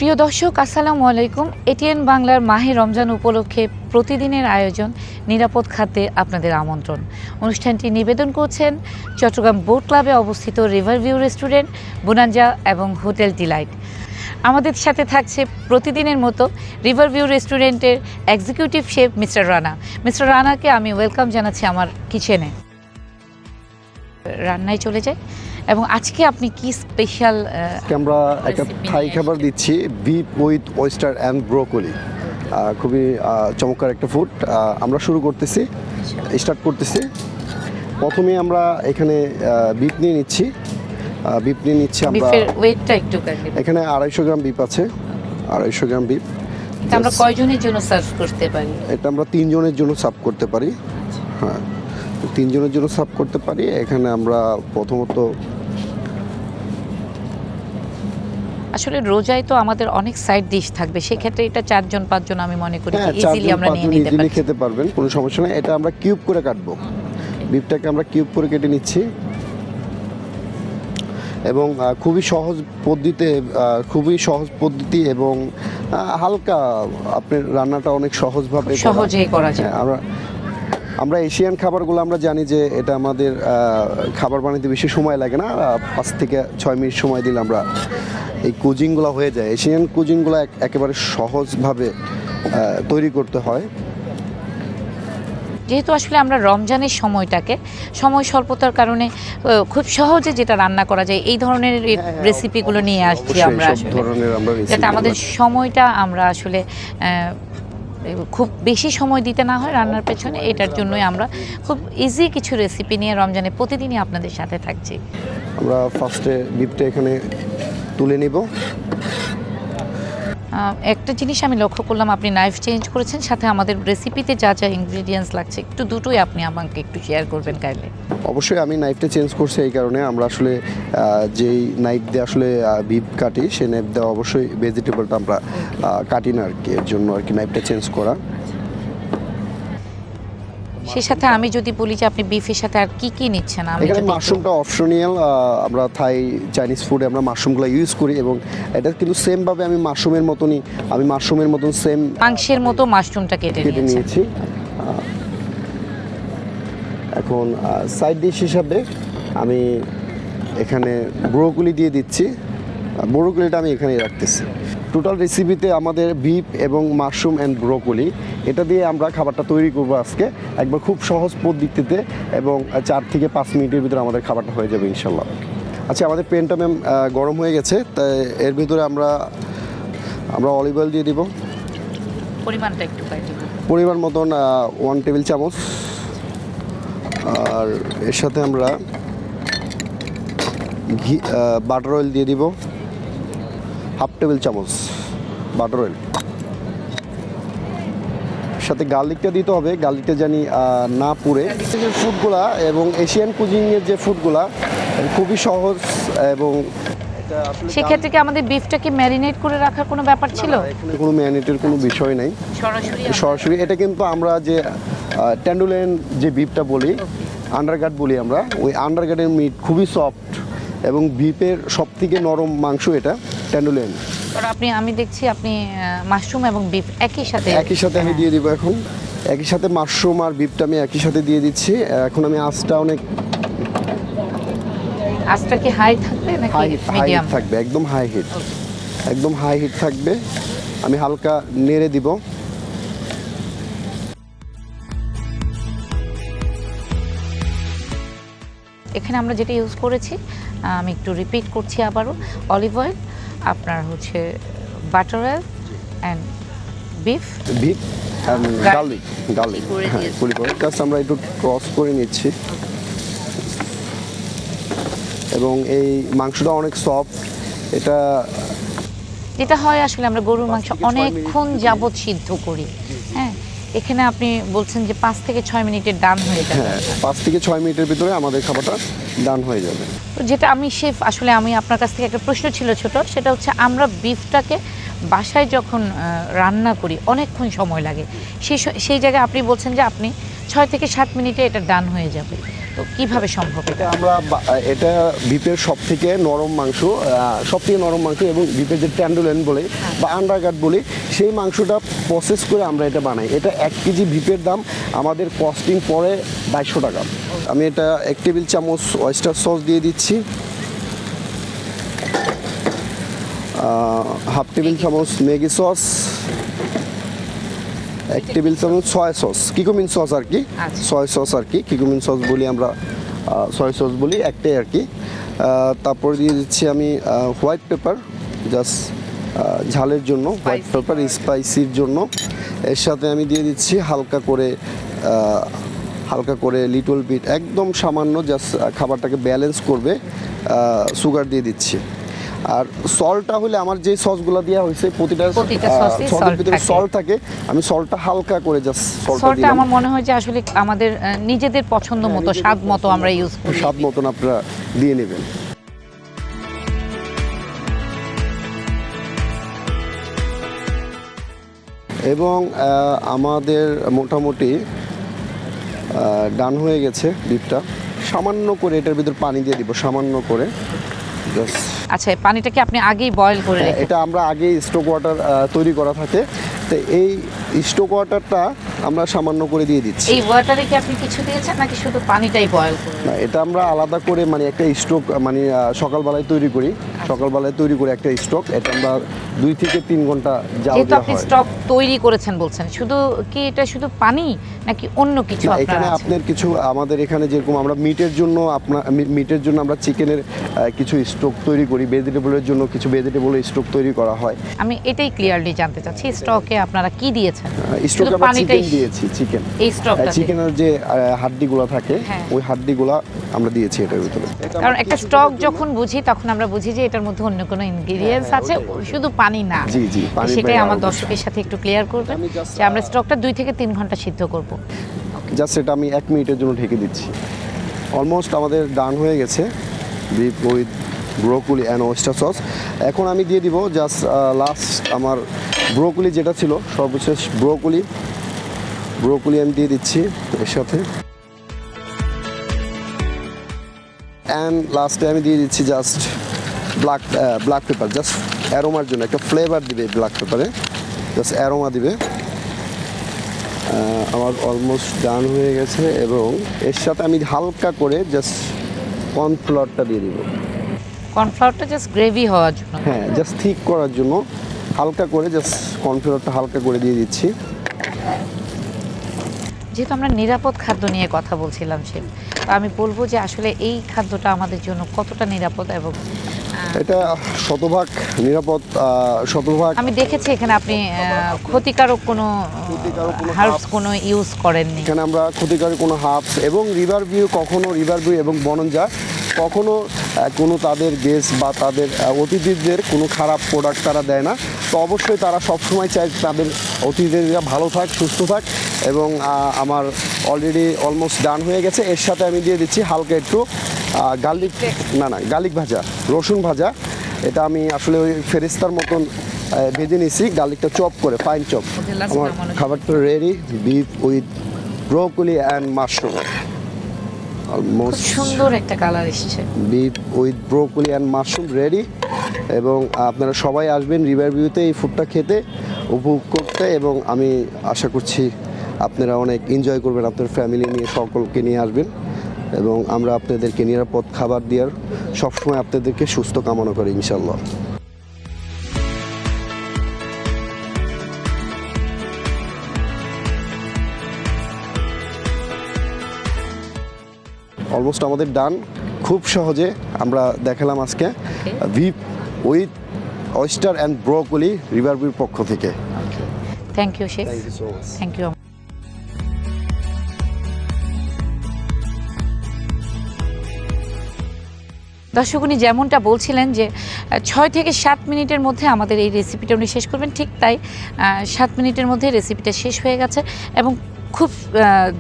প্রিয় দর্শক আসসালামু আলাইকুম। এটিএন বাংলার মাহে রমজান উপলক্ষে প্রতিদিনের আয়োজন নিরাপদ খাদ্যে আপনাদের আমন্ত্রণ। অনুষ্ঠানটি নিবেদন করছেন চট্টগ্রাম বোট ক্লাবে অবস্থিত রিভারভিউ রেস্টুরেন্ট, বোনাঞ্জা এবং হোটেল ডিলাইট। আমাদের সাথে থাকছে প্রতিদিনের মতো রিভারভিউ রেস্টুরেন্টের executive chef mister Rana. Mister রানাকে আমি ওয়েলকাম জানাচ্ছি আমার কিচেনে। রান্নায় চলে যাই। এবং আজকে আপনি কি স্পেশাল? আমরা একটা থাই খাবার দিচ্ছি, beef with oyster and broccoli. খুবই চমৎকার একটা ফুড। আমরা শুরু করতেছি, স্টার্ট করতেছি। প্রথমে আমরা এখানে বিফ নিয়ে নিচ্ছি। আমরা ওয়েটটা একটু এখানে 250 গ্রাম বিফ আছে, 250 গ্রাম বিফ। আমরা কয়জনের জন্য সার্ভ করতে পারি? এটা আমরা 3 জনের জন্য সার্ভ করতে পারি। হ্যাঁ, 3 জনের জন্য সার্ভ করতে পারি। এখানে আমরা প্রথমত আসলে রোজায় তো আমাদের অনেক সাইড ডিশ থাকবে, সেক্ষেত্রে এটা 4জন 5 জন আমি মনে করি ইজিলি আমরা নিয়ে নিতে পারি, খেতে পারবেন, কোনো সমস্যা নেই। এটা আমরা কিউব করে কাটবো, বিফটাকে আমরা কিউব করে কেটে নিচ্ছি এবং খুবই সহজ পদ্ধতি এবং হালকা, আপনার রান্নাটা অনেক সহজেই করা যায়। আমরা এশিয়ান খাবারগুলো আমরা জানি যে এটা আমাদের খাবার বানাতে বেশি সময় লাগে না, 5 থেকে 6 মিনিট সময় দিলে আমরা এই কুজিনগুলো হয়ে যায়। এশিয়ান কুজিনগুলো একেবারে সহজভাবে তৈরি করতে হয়। যেহেতু আসলে আমরা রমজানের সময়টাকে সময় স্বল্পতার কারণে খুব সহজে যেটা রান্না করা যায় এই ধরনের রেসিপিগুলো নিয়ে আসছি আমরা, যাতে আমাদের সময়টা আমরা আসলে খুব বেশি সময় দিতে না হয় রান্নার পেছনে। এটার জন্যই আমরা খুব ইজি কিছু রেসিপি নিয়ে রমজানে প্রতিদিনই আপনাদের সাথে থাকছি। আমরা ফার্স্টে বিফটা এখানে তুলে নিব। একটা জিনিস আমি লক্ষ্য করলাম, আপনি নাইফ চেঞ্জ করেছেন, সাথে আমাদের রেসিপিতে যা যা ইনগ্রেডিয়েন্টস লাগছে একটু দুটোই আপনি আমাকে একটু শেয়ার করবেন কাইন্ডলি। অবশ্যই আমি নাইফটা চেঞ্জ করছি এই কারণে, আমরা আসলে যেই নাইফ দিয়ে আসলে বিফ কাটি সেই নাইফ দিয়ে অবশ্যই ভেজিটেবলটা আমরা কাটি না আর কি, এর জন্য আর কি নাইফটা চেঞ্জ করা। সেই সাথে আমি যদি বলি যে আপনি বিফের সাথে আর কি কি নিচ্ছেন? এখানে মাশরুমটা অপশনাল। আমরা থাই চাইনিজ ফুডে আমরা মাশরুমগুলো ইউজ করি এবং এটা কিন্তু সেমভাবে আমি মাশরুমের মতন সেম মাংসের মতো মাশরুমটা কেটে নিয়েছি। এখন সাইড ডিশ হিসাবে আমি এখানে ব্রোকলি দিয়ে দিচ্ছি। ব্রোকলিটা আমি এখানেই রাখতেছি। টোটাল রেসিপিতে আমাদের বিফ এবং মাশরুম অ্যান্ড ব্রোকলি, এটা দিয়ে আমরা খাবারটা তৈরি করবো আজকে একবার খুব সহজ পদ্ধতিতে, এবং 4 থেকে 5 মিনিটের ভিতরে আমাদের খাবারটা হয়ে যাবে ইনশাল্লাহ। আচ্ছা, আমাদের প্যানটা গরম হয়ে গেছে, তাই এর ভিতরে আমরা অলিভ অয়েল দিয়ে দিব। পরিমাণটা একটু পরিমাণ মতন 1 টেবিল চামচ। আর এর সাথে আমরা বাটার অয়েল দিয়ে দিব 1/2 টেবিল চামচ বাটার অয়েল। সাথে গার্লিকটা দিতে হবে, গার্লিকটা জানি না পুড়ে। ফুডগুলা এবং এশিয়ান কুজিনের যে ফুডগুলা খুবই সহজ, এবং সেক্ষেত্রে কি আমাদের বিফটাকে ম্যারিনেট করে রাখার কোনো ব্যাপার ছিল? এখানে কোনো ম্যারিনেটের কোনো বিষয় নেই, সরাসরি এটা কিন্তু আমরা যে টেন্ডুলেন যে বিফটা বলি, আন্ডারগার্ড বলি আমরা, ওই আন্ডারগার্ডের মিট খুবই সফট এবং বিফের সবথেকে নরম মাংস এটা টেন্ডুলেন। আমি দেখছি আপনি মাশরুম এবং বিফ একই সাথে আমি দিয়ে দিব। এখন একই সাথে মাশরুম আর বিফটা আমি একই সাথে দিয়ে দিচ্ছি। এখন আমি আঁচটা কি হাই থাকবে নাকি মিডিয়াম থাকবে? একদম হাই হিট থাকবে। আমি হালকা নেড়ে দিব। এখানে আমরা যেটা ইউজ করেছি, আমি একটু রিপিট করছি আবারও, অলিভ অয়েল, আপনার হচ্ছে butter oil and beef and garlic. আমরা একটু ক্রস করে নিচ্ছি এবং এই মাংসটা অনেক সফট। এটা যেটা হয় আসলে আমরা গরুর মাংস অনেকক্ষণ যাবৎ সিদ্ধ করি। হ্যাঁ, এখানে আপনি বলছেন যে 5 থেকে 6 মিনিটের ডান হয়ে যাবে। হ্যাঁ, 5 থেকে 6 মিনিটের ভিতরে আমাদের খাবারটা ডান হয়ে যাবে। যেটা আমি শেফ, আসলে আমি আপনার কাছ থেকে একটা প্রশ্ন ছিল ছোট, সেটা হচ্ছে আমরা বিফটাকে বাসায় যখন রান্না করি অনেকক্ষণ সময় লাগে, সেই জায়গায় আপনি বলছেন যে আপনি 6 থেকে 7 মিনিটে এটা ডান হয়ে যাবে, তো কিভাবে সম্ভব এটা? এটা বিপের সব থেকে নরম মাংস, এবং বিপের যে ট্যান্ডুলেন বলে বা আন্ডারগার্ড বলি, সেই মাংসটা প্রসেস করে আমরা এটা বানাই। এটা 1 কেজি বিপের দাম আমাদের কস্টিং পড়ে 250 টাকা। আমি এটা 1 টেবিল চামচ ওয়েস্টার সস দিয়ে দিচ্ছি, 1/2 টেবিল চামচ ম্যাগি সস, 1 টেবিল চামচ সয়া সস, কিকুমিন সস আর কি, সয়া সস আর কি, কিকুমিন সস বলি আমরা, সয়া সস বলি একটাই আর কি। তারপর দিয়ে দিচ্ছি আমি হোয়াইট পেপার, জাস্ট ঝালের জন্য, হোয়াইট পেপার স্পাইসির জন্য। এর সাথে আমি দিয়ে দিচ্ছি হালকা করে লিটল বিট, একদম সামান্য, জাস্ট খাবারটাকে ব্যালেন্স করবে, সুগার দিয়ে দিচ্ছি। আর সল্টটা হলে আমার যে সসগুলো দেওয়া হয়েছে প্রতিটা সসের ভিতরে সল্ট থাকে, আমি সল্টটা হালকা করে জাস্ট সল্টটা আমার মনে হয় যে আসলে আমাদের নিজেদের পছন্দ মতো, স্বাদ মতো আমরা ইউজ করি, স্বাদ মতন আপনারা দিয়ে নেবেন। এবং আমাদের মোটামুটি ডান হয়ে গেছে বিফটা। সামান্য করে এটার ভিতর পানি দিয়ে দিব, সামান্য করে জাস্ট। আচ্ছা, পানিটাকে আপনি আগেই বয়েল করে রেখে? এটা আমরা আগেই স্টোক ওয়াটার তৈরি করা থাকে, তো এই স্টোক ওয়াটারটা আমরা সামান্য করে দিয়ে দিচ্ছি। এই ওয়াটারে কি আপনি কিছু দিয়েছেন নাকি শুধু পানিটাই বয়েল করে? না, এটা আমরা আলাদা করে মানে একটা স্টোক সকালবেলায় তৈরি করি, একটা স্টক। এটা আমরা 2 থেকে 3 ঘন্টা জাল যেহেতু দেওয়া আপনি হয়। স্টক তৈরি করেছেন বলছেন, শুধু কি এটা শুধু পানি নাকি অন্য কিছু আপনার এখানে আছে? আপনার কিছু, আমাদের এখানে যেরকম আমরা মিটের জন্য আমরা চিকেনের কিছু স্টক তৈরি করি, ভেজিটেবলের জন্য কিছু ভেজিটেবলের স্টক তৈরি করা হয়। আমি এটাই ক্লিয়ারলি জানতে চাচ্ছি, স্টকে আপনারা কি দিয়েছেন? স্টকে আমরা চিকেন দিয়েছি, এই স্টকটা চিকেনের যে হাড্ডিগুলো থাকে, ওই হাড্ডিগুলো আমরা দিয়েছি এটার ভিতরে। কারণ একটা স্টক যখন বুঝি তখন আমরা বুঝি যে এটার মধ্যে অন্য কোনো ইনগ্রেডিয়েন্টস আছে, শুধু পানি না। জি, পানি। সেটাই আমার দর্শকের সাথে একটু ক্লিয়ার করবেন যে আমরা স্টকটা 2 থেকে 3 ঘন্টা সিদ্ধ করব। জাস্ট এটা আমি 1 মিনিটের জন্য ঢেকে দিচ্ছি। অলমোস্ট আমাদের ডান হয়ে গেছে beef with broccoli and oyster sauce. এখন আমি দিয়ে দিব জাস্ট লাস্ট আমার ব্রোকলি যেটা ছিল, সর্বশেষ ব্রোকলি আমি দিয়ে দিচ্ছি এর সাথে। অ্যান্ড লাস্টে আমি দিয়ে দিচ্ছি জাস্ট ব্ল্যাক পেপার, জাস্ট অ্যারোমার জন্য, একটা ফ্লেভার দিবে ব্ল্যাক পেপারে, জাস্ট অ্যারোমা দিবে। আমার অলমোস্ট ডান হয়ে গেছে এবং এর সাথে আমি হালকা করে জাস্ট কর্নফ্লাওয়ারটা দিয়ে দিব। কর্নফ্লাওয়ারটা জাস্ট গ্রেভি হওয়ার জন্য? হ্যাঁ, জাস্ট থিক করার জন্য হালকা করে জাস্ট কর্নফ্লাওয়ারটা হালকা করে দিয়ে দিচ্ছি। যেহেতু আমরা নিরাপদ খাদ্য নিয়ে কথা বলছিলাম শেফ, আমি বলবো যে আসলে এই খাদ্যটা আমাদের জন্য কতটা নিরাপদ এবং এটা শতভাগ নিরাপদ, শতভাগ। আমি দেখেছি এখানে আপনি ক্ষতিকারক কোনো হার্বস কোনো ইউজ করেননি। এখানে আমরা ক্ষতিকারক কোনো হার্বস এবং রিভার ভিউ এবং বনঞ্জা কখনো কোনো তাদের গেস্ট বা তাদের অতিথিদের কোনো খারাপ প্রোডাক্ট তারা দেয় না। তো অবশ্যই তারা সবসময় চায় তাদের অতিথিরা ভালো থাক, সুস্থ থাক। এবং আমার অলরেডি অলমোস্ট ডান হয়ে গেছে। এর সাথে আমি দিয়ে দিচ্ছি হালকা একটু গার্লিক ভাজা, রসুন ভাজা। এটা আমি আসলে ওই ফেরেস্তার মতন ভেজে নিয়েছি, গার্লিকটা চপ করে, ফাইন চপ। আমার খাবারটা ready, beef with broccoli and mushroom. খুব সুন্দর একটা কালার এসেছে। Beef with broccoli and mushroom ready. এবং আপনারা সবাই আসবেন রিভার ভিউতে এই ফুডটা খেতে, উপভোগ করতে, এবং আমি আশা করছি আপনারা অনেক এনজয় করবেন, আপনার ফ্যামিলি নিয়ে সকলকে নিয়ে আসবেন। এবং আমরা আপনাদেরকে নিরাপদ খাবার দেওয়ার সবসময় আপনাদেরকে সুস্থ কামনা করি ইনশাল্লাহ। অলমোস্ট আমাদের ডান, খুব সহজে আমরা দেখালাম আজকে beef with oyster and broccoli river ভিউর পক্ষ থেকে। Thank you chef, thank you. দর্শক, উনি যেমনটা বলছিলেন যে 6 থেকে 7 মিনিটের মধ্যে আমাদের এই রেসিপিটা উনি শেষ করবেন, ঠিক তাই 7 মিনিটের মধ্যে রেসিপিটা শেষ হয়ে গেছে এবং খুব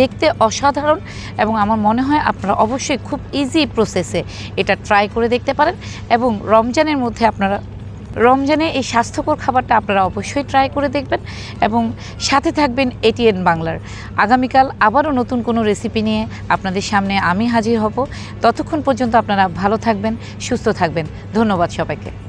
দেখতে অসাধারণ। এবং আমার মনে হয় আপনারা অবশ্যই খুব ইজি প্রসেসে এটা ট্রাই করে দেখতে পারেন। এবং রমজানের মধ্যে আপনারা রমজানে এই স্বাস্থ্যকর খাবারটা আপনারা অবশ্যই ট্রাই করে দেখবেন এবং সাথে থাকবেন এটিএন বাংলার। আগামীকাল আবারও নতুন কোনো রেসিপি নিয়ে আপনাদের সামনে আমি হাজির হব। ততক্ষণ পর্যন্ত আপনারা ভালো থাকবেন, সুস্থ থাকবেন। ধন্যবাদ সবাইকে।